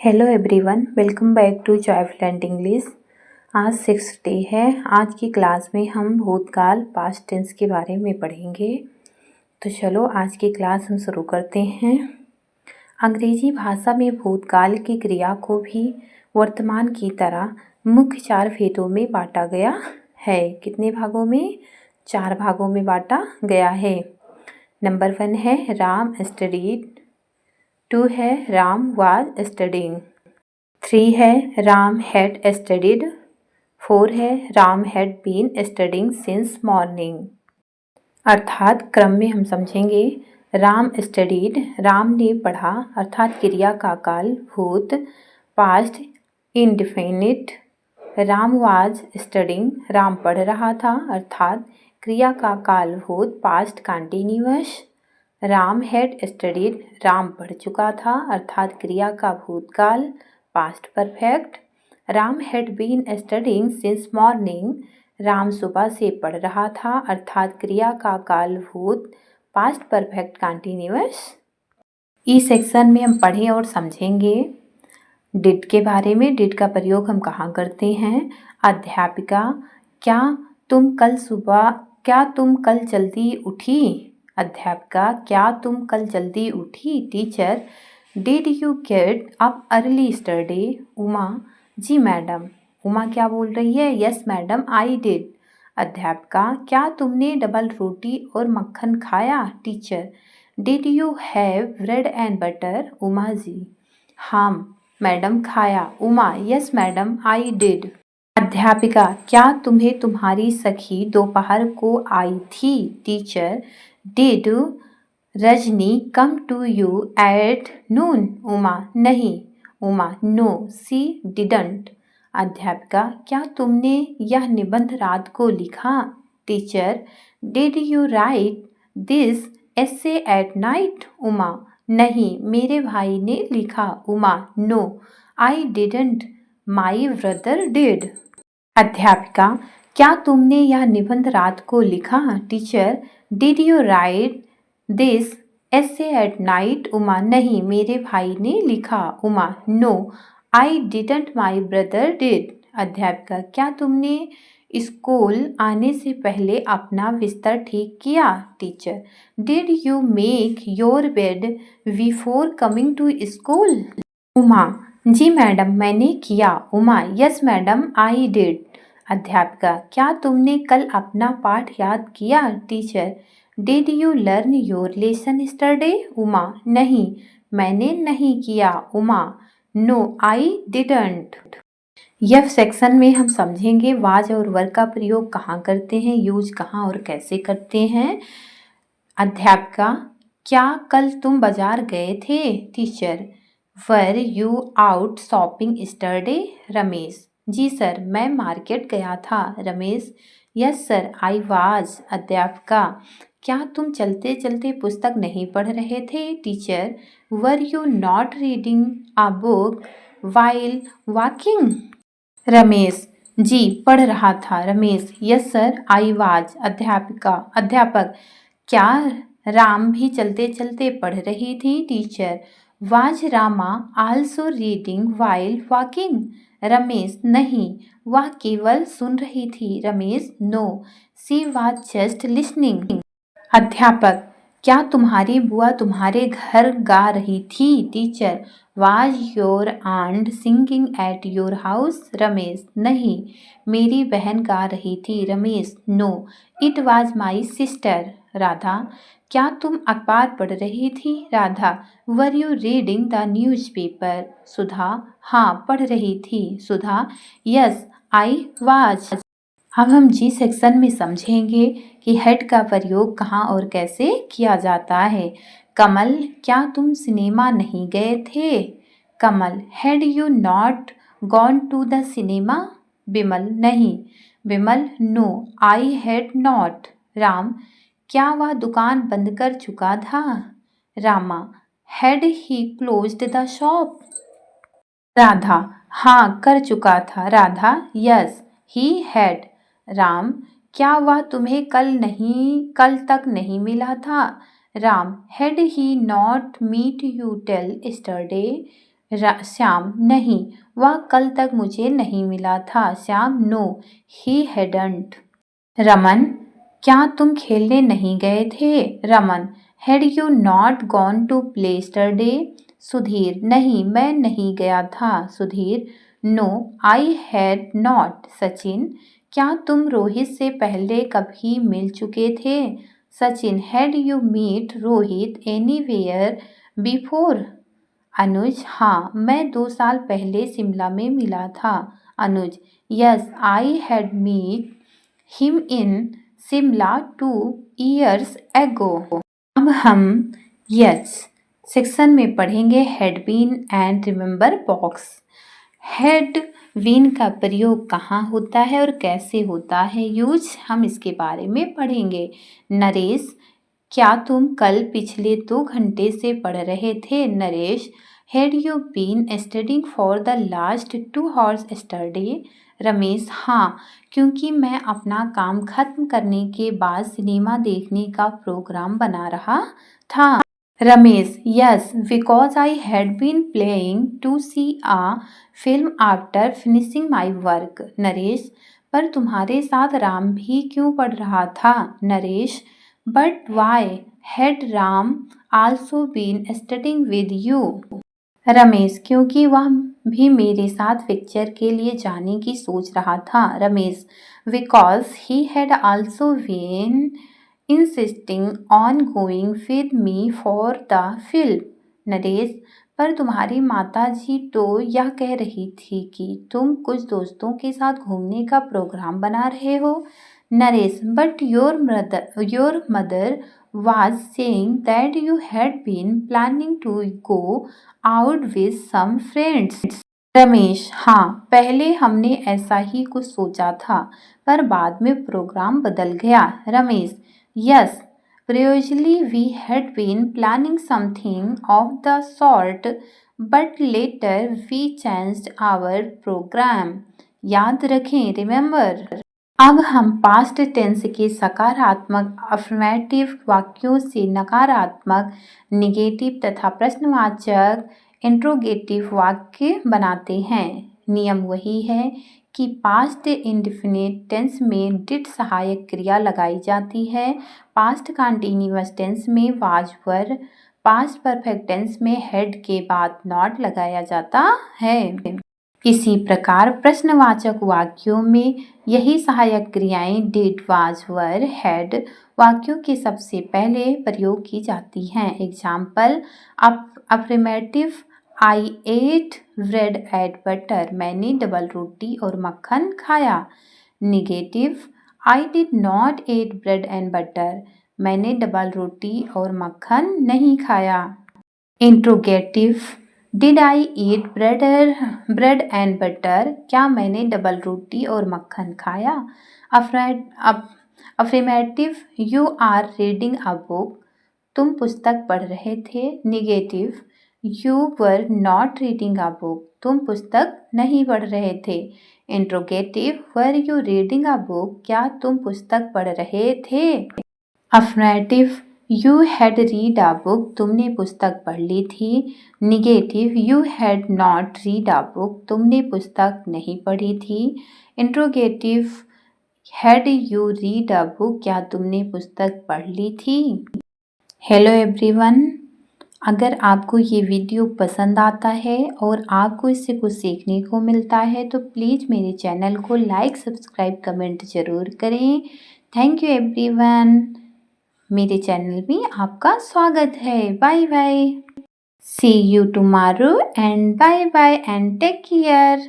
Hello everyone, welcome back to joyful and English. आज 6th day है। आज की क्लास में हम भूतकाल पास्ट टेंस के बारे में पढ़ेंगे। तो चलो आज की क्लास हम शुरू करते हैं। अंग्रेजी भाषा में भूतकाल की क्रिया को भी वर्तमान की तरह मुख्य 4 भेदों में बांटा गया है। कितने भागों में? 4 भागों में बांटा गया है। नंबर 1 है राम स्टडीड, 2 है राम वाज स्टडिंग, 3 है राम हैड स्टडीड, 4 है Ram had been studying since morning. अर्थात क्रम में हम समझेंगे। राम स्टडीड, राम ने पढ़ा, अर्थात क्रिया का काल भूत, past indefinite. Ram was studying, Ram पढ़ रहा था, अर्थात क्रिया का काल भूत, past continuous. Ram had studied, Ram पढ़ चुका था, अर्थात क्रिया का भूतकाल, past perfect. Ram had been studying since morning, Ram सुबह से पढ़ रहा था, अर्थात क्रिया का काल भूत, पास्ट परफेक्ट कंटिन्यूअस। इस सेक्शन में हम पढ़ें और समझेंगे डिड के बारे में। डिड का प्रयोग हम कहाँ करते हैं? अध्यापिका, क्या तुम कल जल्दी उठी? अध्यापिका, क्या तुम कल जल्दी उठी? Teacher, did you get up early yesterday? Uma, जी मैडम। उमा क्या बोल रही है? Yes madam, I did. अध्यापिका, क्या तुमने डबल रोटी और मक्खन खाया? Teacher, did you have bread and butter? Uma जी, हाँ मैडम खाया। Uma, yes madam, I did. अध्यापिका, क्या तुम्हें तुम्हारी सखी दोपहर को आई थी? Teacher, did Rajni come to you at noon? Uma, नहीं। Uma, no C didn't. अध्यापिका, क्या तुमने यह निबंध रात को लिखा? Teacher, did you write this essay at night? Uma, नहीं, मेरे भाई ने लिखा। Uma, no I didn't, my brother did. अध्यापिका, क्या तुमने यह निबंध रात को लिखा? Teacher, did you write this essay at night? Uma, नहीं, मेरे भाई ने लिखा। Uma, no I didn't, my brother did. अध्यापिका, क्या तुमने स्कूल आने से पहले अपना बिस्तर ठीक किया? Teacher, did you make your bed before coming to school? Uma, जी मैडम, मैंने किया। Uma, yes madam, I did. अध्यापिका, क्या तुमने कल अपना पाठ याद किया? Teacher, did you learn your lesson yesterday? Uma, नहीं, मैंने नहीं किया। Uma, no I didn't. यह सेक्शन में हम समझेंगे वाज और वर का प्रयोग कहाँ करते हैं, यूज कहाँ और कैसे करते हैं। अध्यापिका, क्या कल तुम बाजार गए थे? Teacher, were you out shopping yesterday? Ramesh, जी सर, मैं मार्केट गया था। Ramesh, yes sir, I was. अध्यापिका, क्या तुम चलते चलते पुस्तक नहीं पढ़ रहे थे? Teacher, were you not reading a book while walking? Ramesh, जी पढ़ रहा था। Ramesh, yes sir, I was. अध्यापक, क्या राम भी चलते चलते पढ़ रही थी? Teacher, was Rama also reading while walking? Ramesh, नहीं, वह केवल सुन रही थी। Ramesh, no she was just listening. अध्यापक, क्या तुम्हारी बुआ तुम्हारे घर गा रही थी? Teacher, was your aunt singing at your house? Ramesh, नहीं, मेरी बहन गा रही थी। Ramesh, no it was my sister. Radha, क्या तुम अखबार पढ़ रही थी? Radha, were you reading the newspaper? Sudha, हाँ पढ़ रही थी। Sudha, yes I was. अब हम जी सेक्शन में समझेंगे कि हेड का प्रयोग कहाँ और कैसे किया जाता है। कमल, क्या तुम सिनेमा नहीं गए थे? Kamal, had you not gone to the cinema? Bimal, नहीं। Bimal, no I had not. Ram, क्या वह दुकान बंद कर चुका था? Rama, had he closed the shop? Radha, हाँ कर चुका था। Radha, yes he had. Ram, क्या वह तुम्हें कल तक नहीं मिला था? Ram, had he not meet you till yesterday? Shyam नहीं, वह कल तक मुझे नहीं मिला था। श्याम नो ही हैडंट। रमन क्या तुम खेलने नहीं गए थे? Raman had you not gone to play yesterday? Sudhir नहीं, मैं नहीं गया था। Sudhir no I had not. Sachin क्या तुम रोहित से पहले कभी मिल चुके थे? Sachin had you meet Rohit anywhere before? Anuj हाँ, मैं 2 साल पहले शिमला में मिला था। Anuj yes I had meet him in Shimla 2 years ago। अब हम यस सेक्शन में पढ़ेंगे had been and remember box. Had been का प्रयोग कहाँ होता है और कैसे होता है यूज, हम इसके बारे में पढ़ेंगे। नरेश क्या तुम कल पिछले 2 घंटे से पढ़ रहे थे? Naresh had you been studying for the last 2 hours yesterday? Ramesh हाँ, क्योंकि मैं अपना काम खत्म करने के बाद सिनेमा देखने का प्रोग्राम बना रहा था। Ramesh yes because I had been playing to see a film after finishing my work. Naresh पर तुम्हारे साथ राम भी क्यों पढ़ रहा था? Naresh but why had Ram also been studying with you? Ramesh क्योंकि वह भी मेरे साथ पिक्चर के लिए जाने की सोच रहा था। Ramesh because he had also been insisting on going with me for the film. Naresh पर तुम्हारी माताजी तो यह कह रही थी कि तुम कुछ दोस्तों के साथ घूमने का प्रोग्राम बना रहे हो। Naresh but your mother was saying that you had been planning to go out with some friends। Ramesh हाँ, पहले हमने ऐसा ही कुछ सोचा था पर बाद में प्रोग्राम बदल गया। Ramesh yes previously we had been planning something of the sort but later we changed our program। याद रखें रिमेंबर। अब हम पास्ट टेंस के सकारात्मक अफर्मेटिव वाक्यों से नकारात्मक निगेटिव तथा प्रश्नवाचक इंट्रोगेटिव वाक्य बनाते हैं। नियम वही है कि पास्ट इंडेफिनिट टेंस में डिड सहायक क्रिया लगाई जाती है, पास्ट कंटीन्यूअस टेंस में was were, past perfect tense में हैड के बाद नॉट लगाया जाता है। इसी प्रकार प्रश्नवाचक वाक्यों में यही सहायक क्रियाएं डिड वाज वर हैड वाक्यों के सबसे पहले प्रयोग की जाती हैं। Example affirmative I ate bread and butter, मैंने डबल रोटी और मक्खन खाया। Negative I did not eat bread and butter, मैंने डबल रोटी और मक्खन नहीं खाया। Interrogative did I eat bread and butter, क्या मैंने डबल रोटी और मक्खन खाया। Affirmative you are reading a book, तुम पुस्तक पढ़ रहे थे। Negative you were not reading a book, तुम पुस्तक नहीं पढ़ रहे थे। Interrogative were you reading a book, क्या तुम पुस्तक पढ़ रहे थे। Affirmative you had read a book, तुमने पुस्तक पढ़ ली थी। Negative you had not read a book, तुमने पुस्तक नहीं पढ़ी थी। Interrogative had you read a book, क्या तुमने पुस्तक पढ़ ली थी। हेलो एवरीवन, अगर आपको ये वीडियो पसंद आता है और आपको इससे कुछ सीखने को मिलता है तो प्लीज़ मेरे चैनल को लाइक सब्सक्राइब कमेंट ज़रूर करें। थैंक यू एवरीवन, मेरे चैनल में आपका स्वागत है। Bye bye, see you tomorrow and bye bye and take care.